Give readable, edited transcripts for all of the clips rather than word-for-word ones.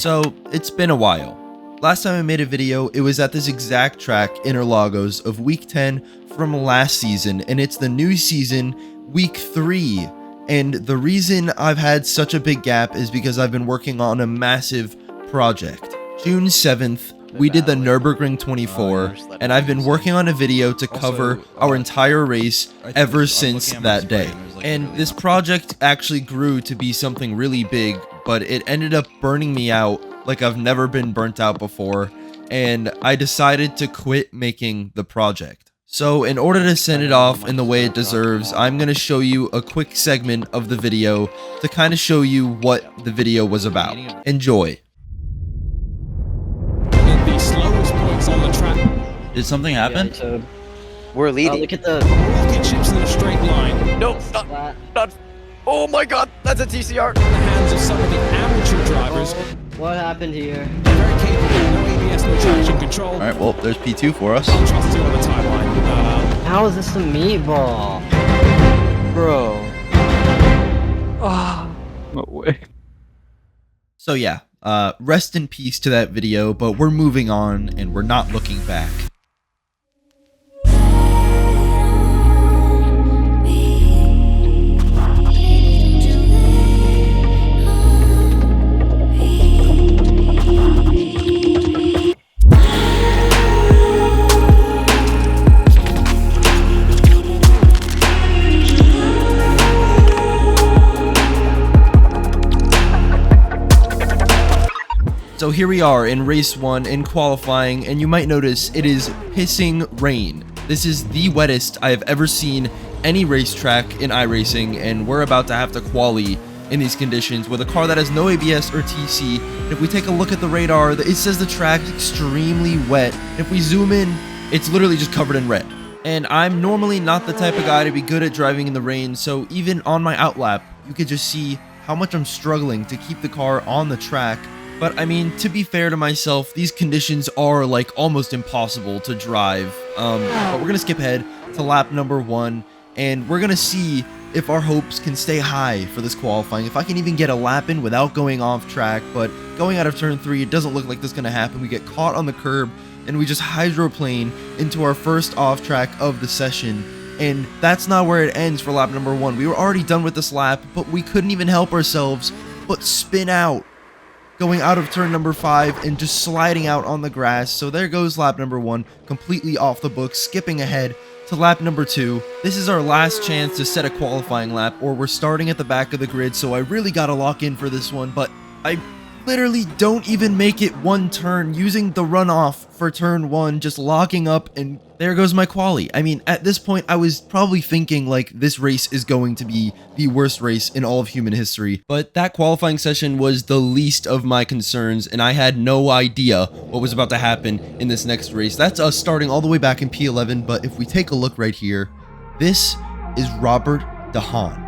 So, it's been a while. Last time I made a video, it was at this exact track, Interlagos, of week 10 from last season, and it's the new season, week 3. And the reason I've had such a big gap is because I've been working on a massive project. June 7th, we did the Nürburgring 24, and I've been working on a video to cover our entire race ever since that day. And this project actually grew to be something really big, but it ended up burning me out like I've never been burnt out before, and I decided to quit making the project. So in order to send it off in the way it deserves, I'm going to show you a quick segment of the video to kind of show you what the video was about. Enjoy. The slowest points on the track. Did something happen? Yeah, so we're leading. Look at the Rocket ships in a straight line. No, not. Oh my god, that's a TCR. In the hands of some of the amateur drivers. what happened here? Very capable, no ABS, no traction control. Alright, well, there's P2 for us. Trust on the timeline. How is this a meatball? Bro. No way. So yeah, rest in peace to that video, but we're moving on and we're not looking back. So here we are in race 1 in qualifying, and you might notice it is pissing rain. This is the wettest I have ever seen any racetrack in iRacing, and we're about to have to quali in these conditions with a car that has no ABS or TC. And if we take a look at the radar, it says the track's extremely wet. If we zoom in, it's literally just covered in red. And I'm normally not the type of guy to be good at driving in the rain, so even on my outlap, you could just see how much I'm struggling to keep the car on the track. But I mean, to be fair to myself, these conditions are like almost impossible to drive. But we're gonna skip ahead to lap number 1, and we're gonna see if our hopes can stay high for this qualifying, if I can even get a lap in without going off track. But going out of turn 3, it doesn't look like this is gonna happen. We get caught on the curb, and we just hydroplane into our first off track of the session. And that's not where it ends for lap number 1. We were already done with this lap, but we couldn't even help ourselves but spin out, going out of turn number 5 and just sliding out on the grass. So there goes lap number 1, completely off the books, skipping ahead to lap number 2. This is our last chance to set a qualifying lap, or we're starting at the back of the grid, so I really gotta lock in for this one, but I literally don't even make it one turn, using the runoff for turn 1, just locking up, and there goes my quali. I mean, at this point, I was probably thinking, like, this race is going to be the worst race in all of human history. But that qualifying session was the least of my concerns, and I had no idea what was about to happen in this next race. That's us starting all the way back in P11, but if we take a look right here, this is Robert de Haan.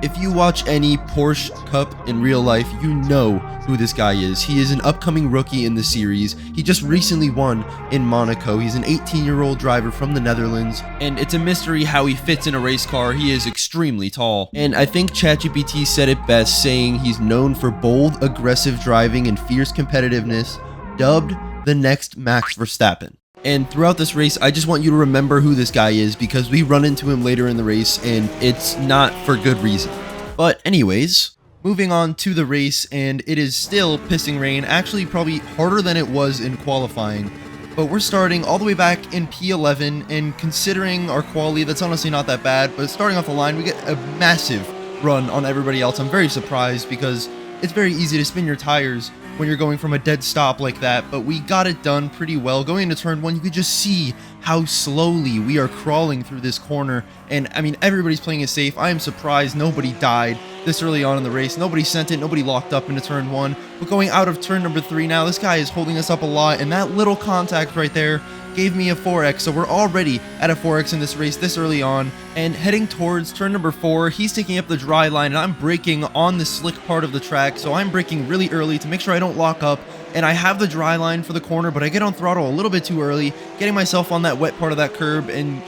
If you watch any Porsche Cup in real life, you know who this guy is. He is an upcoming rookie in the series. He just recently won in Monaco. He's an 18-year-old driver from the Netherlands, and it's a mystery how he fits in a race car. He is extremely tall, and I think ChatGPT said it best, saying he's known for bold, aggressive driving and fierce competitiveness, dubbed the next Max Verstappen. And throughout this race, I just want you to remember who this guy is, because we run into him later in the race, and it's not for good reason. But anyways, moving on to the race, and it is still pissing rain, actually probably harder than it was in qualifying. But we're starting all the way back in P11, and considering our quali, that's honestly not that bad, but starting off the line, we get a massive run on everybody else. I'm very surprised, because it's very easy to spin your tires when you're going from a dead stop like that, but we got it done pretty well. Going into turn 1, you could just see how slowly we are crawling through this corner, and I mean, everybody's playing it safe. I am surprised nobody died this early on in the race. Nobody sent it, nobody locked up into turn 1, but going out of turn number 3 now, this guy is holding us up a lot, and that little contact right there gave me a 4x, so we're already at a 4x in this race this early on. And heading towards turn number 4, he's taking up the dry line, and I'm braking on the slick part of the track, so I'm braking really early to make sure I don't lock up, and I have the dry line for the corner, but I get on throttle a little bit too early, getting myself on that wet part of that curb, and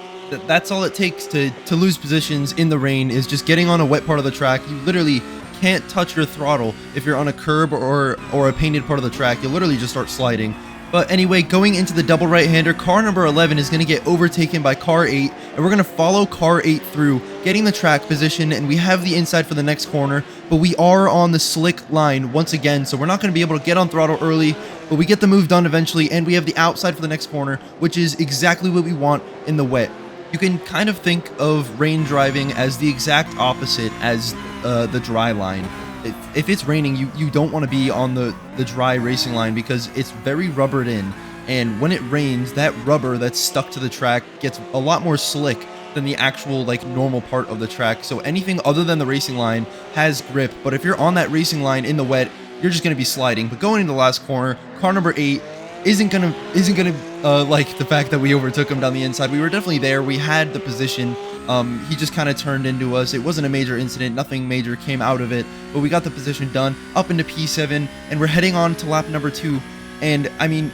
that's all it takes to lose positions in the rain, is just getting on a wet part of the track. You literally can't touch your throttle if you're on a curb or a painted part of the track. You'll literally just start sliding. But anyway, going into the double right-hander, car number 11 is going to get overtaken by car 8, and we're going to follow car 8 through, getting the track position, and we have the inside for the next corner, but we are on the slick line once again, so we're not going to be able to get on throttle early, but we get the move done eventually, and we have the outside for the next corner, which is exactly what we want in the wet. You can kind of think of rain driving as the exact opposite as the dry line. If it's raining, you don't want to be on the dry racing line because it's very rubbered in, and when it rains, that rubber that's stuck to the track gets a lot more slick than the actual like normal part of the track. So anything other than the racing line has grip, but if you're on that racing line in the wet, you're just going to be sliding. But going into the last corner, car number 8 isn't gonna like the fact that we overtook him down the inside. We were definitely there. We had the position. He just kind of turned into us. It wasn't a major incident. Nothing major came out of it, but we got the position done up into P7, and we're heading on to lap number 2. And I mean,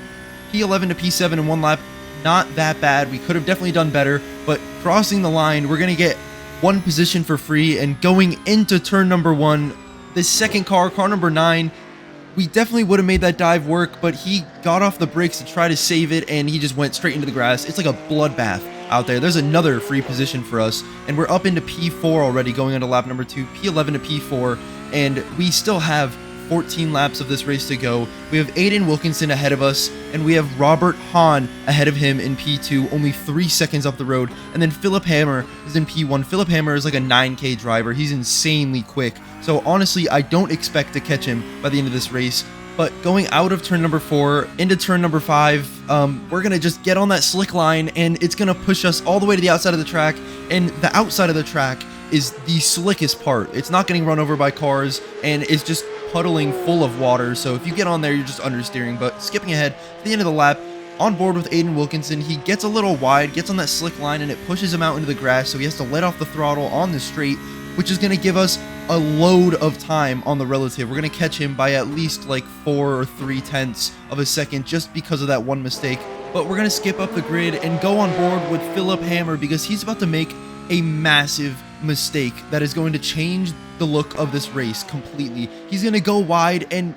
P11 to P7 in one lap, not that bad. We could have definitely done better, but crossing the line, we're gonna get one position for free. And going into turn number 1, the second car number 9, we definitely would have made that dive work, but he got off the brakes to try to save it, and he just went straight into the grass. It's like a bloodbath out there. There's another free position for us, and we're up into P4 already, going into lap number 2, P11 to P4, and we still have 14 laps of this race to go. We have Aiden Wilkinson ahead of us, and we have Robert Haan ahead of him in P2, only 3 seconds up the road, and then Philip Hammer is in P1. Philip Hammer is like a 9K driver. He's insanely quick, so honestly, I don't expect to catch him by the end of this race. But going out of turn number 4 into turn number 5, we're going to just get on that slick line, and it's going to push us all the way to the outside of the track, and the outside of the track is the slickest part. It's not getting run over by cars, and it's just puddling full of water, so if you get on there, you're just understeering. But skipping ahead to the end of the lap, on board with Aiden Wilkinson, he gets a little wide, gets on that slick line, and it pushes him out into the grass, so he has to let off the throttle on the straight, which is going to give us a load of time on the relative. We're going to catch him by at least like 4 or 3/10 of a second just because of that one mistake. But we're going to skip up the grid and go on board with Philip Hammer because he's about to make a massive mistake that is going to change the look of this race completely. He's going to go wide, and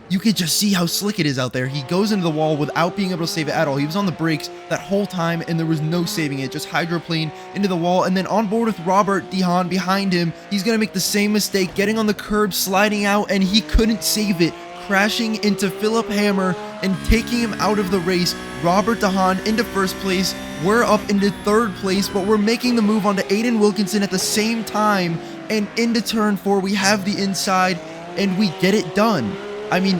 you could just see how slick it is out there. He goes into the wall without being able to save it at all. He was on the brakes that whole time, and there was no saving it. Just hydroplane into the wall, and then on board with Robert Haan behind him. He's going to make the same mistake, getting on the curb, sliding out, and he couldn't save it, crashing into Philip Hammer and taking him out of the race. Robert Haan into first place. We're up into third place, but we're making the move onto Aiden Wilkinson at the same time, and into turn 4, we have the inside, and we get it done. I mean,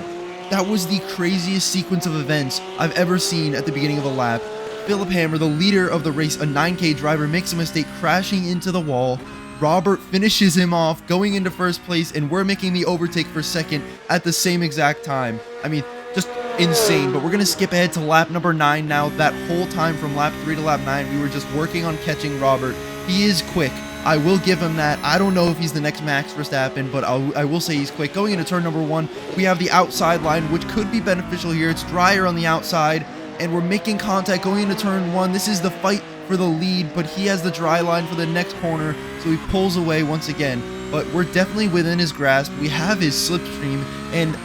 that was the craziest sequence of events I've ever seen at the beginning of a lap. Philip Hammer, the leader of the race, a 9K driver, makes a mistake, crashing into the wall. Robert finishes him off, going into first place, and we're making the overtake for second at the same exact time. I mean, just insane. But we're going to skip ahead to lap number 9 now. That whole time from lap 3 to lap 9, we were just working on catching Robert. He is quick. I will give him that. I don't know if he's the next Max Verstappen, but I will say he's quick. Going into turn number 1, we have the outside line, which could be beneficial here. It's drier on the outside, and we're making contact going into turn 1. This is the fight for the lead, but he has the dry line for the next corner, so he pulls away once again. But we're definitely within his grasp. We have his slipstream, and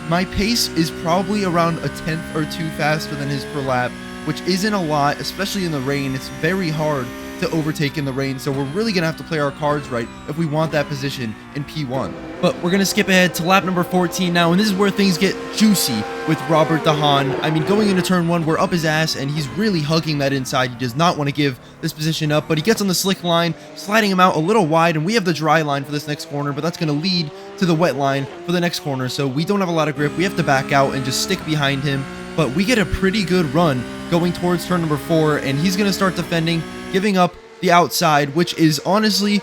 my pace is probably around a 10th or 2 faster than his per lap, which isn't a lot, especially in the rain. It's very hard to overtake in the rain, so we're really gonna have to play our cards right if we want that position in P1. But we're gonna skip ahead to lap number 14 now, and this is where things get juicy with Robert Haan. I mean, going into turn 1, we're up his ass, and he's really hugging that inside. He does not want to give this position up, but he gets on the slick line, sliding him out a little wide, and we have the dry line for this next corner, but that's gonna lead to the wet line for the next corner, so we don't have a lot of grip. We have to back out and just stick behind him, but we get a pretty good run going towards turn number 4, and he's gonna start defending, giving up the outside, which is honestly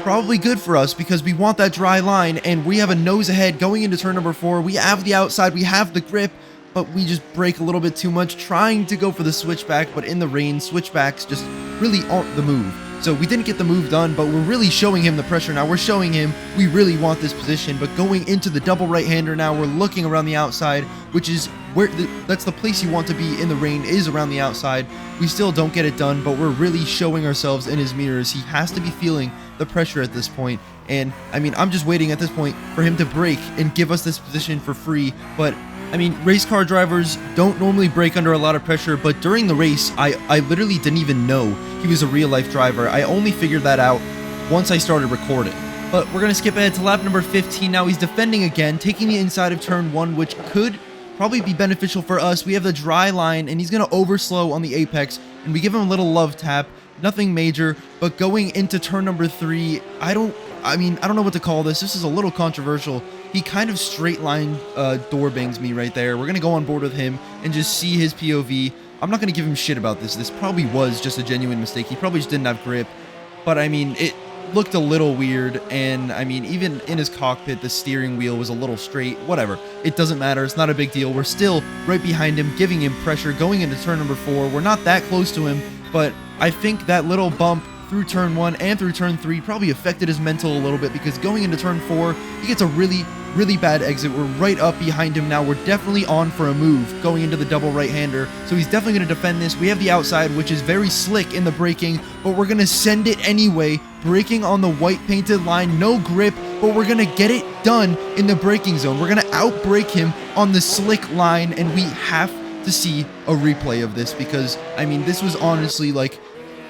probably good for us because we want that dry line, and we have a nose ahead going into turn number 4. We have the outside, we have the grip, but we just brake a little bit too much trying to go for the switchback, but in the rain, switchbacks just really aren't the move. So we didn't get the move done, but we're really showing him the pressure now. We're showing him we really want this position, but going into the double right-hander now, we're looking around the outside, which is where that's the place you want to be in the rain, is around the outside. We still don't get it done, but we're really showing ourselves in his mirrors. He has to be feeling the pressure at this point, And I mean, I'm just waiting at this point for him to brake and give us this position for free. But I mean, race car drivers don't normally brake under a lot of pressure, but during the race, I literally didn't even know he was a real-life driver. I only figured that out once I started recording. But we're going to skip ahead to lap number 15. Now he's defending again, taking the inside of turn 1, which could probably be beneficial for us. We have the dry line, and he's going to overslow on the apex, and we give him a little love tap. Nothing major, but going into turn number 3, I don't know what to call this. This is a little controversial. He kind of straight line door bangs me right there. We're going to go on board with him and just see his POV. I'm not going to give him shit about this. This probably was just a genuine mistake. He probably just didn't have grip. But I mean, it looked a little weird. And I mean, even in his cockpit, the steering wheel was a little straight. Whatever. It doesn't matter. It's not a big deal. We're still right behind him, giving him pressure going into turn number 4. We're not that close to him, but I think that little bump through turn 1 and through turn 3 probably affected his mental a little bit, because going into turn 4, he gets a really bad exit. We're right up behind him now. We're definitely on for a move going into the double right-hander, so he's definitely going to defend this. We have the outside, which is very slick in the braking, but we're going to send it anyway, braking on the white painted line, no grip, but we're going to get it done in the braking zone. We're going to outbrake him on the slick line, and we have to see a replay of this, because I mean, this was honestly like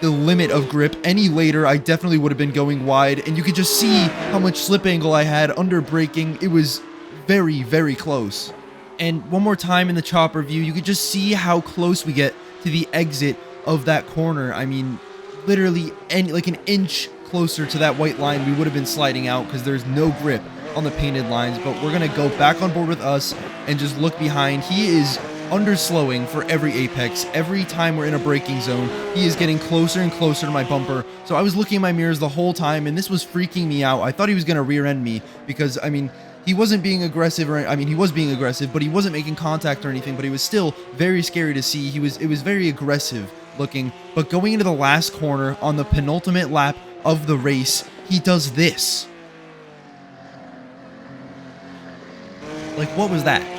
the limit of grip. Any later, I definitely would have been going wide, and you could just see how much slip angle I had under braking. It was very close. And one more time in the chopper view, you could just see how close we get to the exit of that corner. I mean, literally like an inch closer to that white line, we would have been sliding out because there's no grip on the painted lines. But we're gonna go back on board with us and just look behind. He is underslowing for every apex. Every time we're in a braking zone, he is getting closer and closer to my bumper. So I was looking in my mirrors the whole time, and this was freaking me out. I thought he was going to rear end me, because I mean, he wasn't being aggressive, or I mean, he was being aggressive, but he wasn't making contact or anything. But he was still very scary to see. It was very aggressive looking. But going into the last corner on the penultimate lap of the race, he does this. Like, what was that?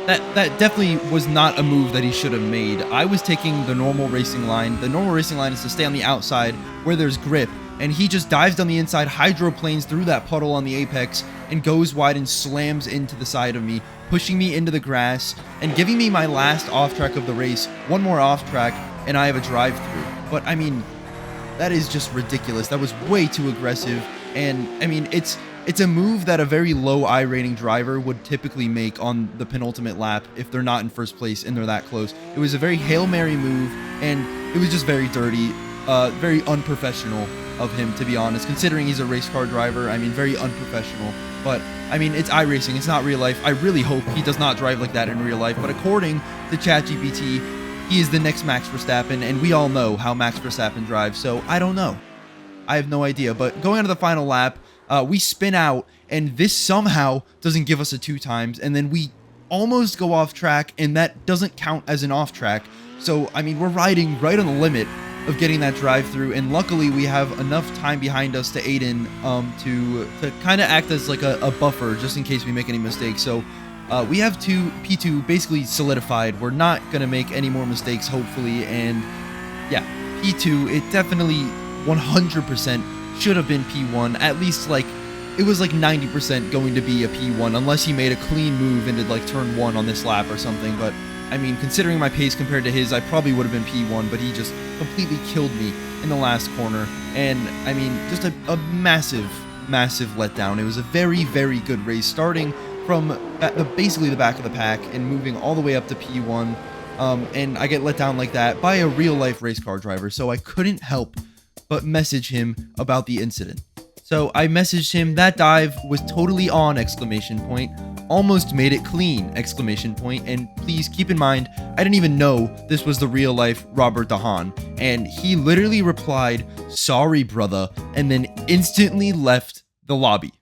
That definitely was not a move that he should have made. I was taking the normal racing line. The normal racing line is to stay on the outside where there's grip, and he just dives down the inside, hydroplanes through that puddle on the apex, and goes wide and slams into the side of me, pushing me into the grass, and giving me my last off-track of the race. One more off-track, and I have a drive-through. But, I mean, that is just ridiculous. That was way too aggressive, and, I mean, it's a move that a very low I rating driver would typically make on the penultimate lap if they're not in first place and they're that close. It was a very Hail Mary move, and it was just very dirty, very unprofessional of him, to be honest, considering he's a race car driver. I mean, very unprofessional. But, I mean, it's iRacing. It's not real life. I really hope he does not drive like that in real life. But according to ChatGPT, he is the next Max Verstappen, and we all know how Max Verstappen drives, so I don't know. I have no idea. But going on to the final lap, we spin out, and this somehow doesn't give us a 2 times, and then we almost go off track, and that doesn't count as an off track. So, I mean, we're riding right on the limit of getting that drive-through, and luckily we have enough time behind us to aid in to kind of act as like a buffer just in case we make any mistakes. So we have P2 basically solidified. We're not going to make any more mistakes, hopefully, and yeah, P2, it definitely 100% should have been P1, at least like it was like 90% going to be a P1 unless he made a clean move into like turn 1 on this lap or something. But I mean, considering my pace compared to his, I probably would have been P1, but he just completely killed me in the last corner. And I mean, just a massive letdown. It was a very good race, starting from basically the back of the pack and moving all the way up to P1. And I get let down like that by a real life race car driver, so I couldn't help but message him about the incident. So I messaged him, that dive was totally on, ! Almost made it clean, ! And please keep in mind, I didn't even know this was the real life Robert the Haan. And he literally replied, "Sorry, brother," and then instantly left the lobby.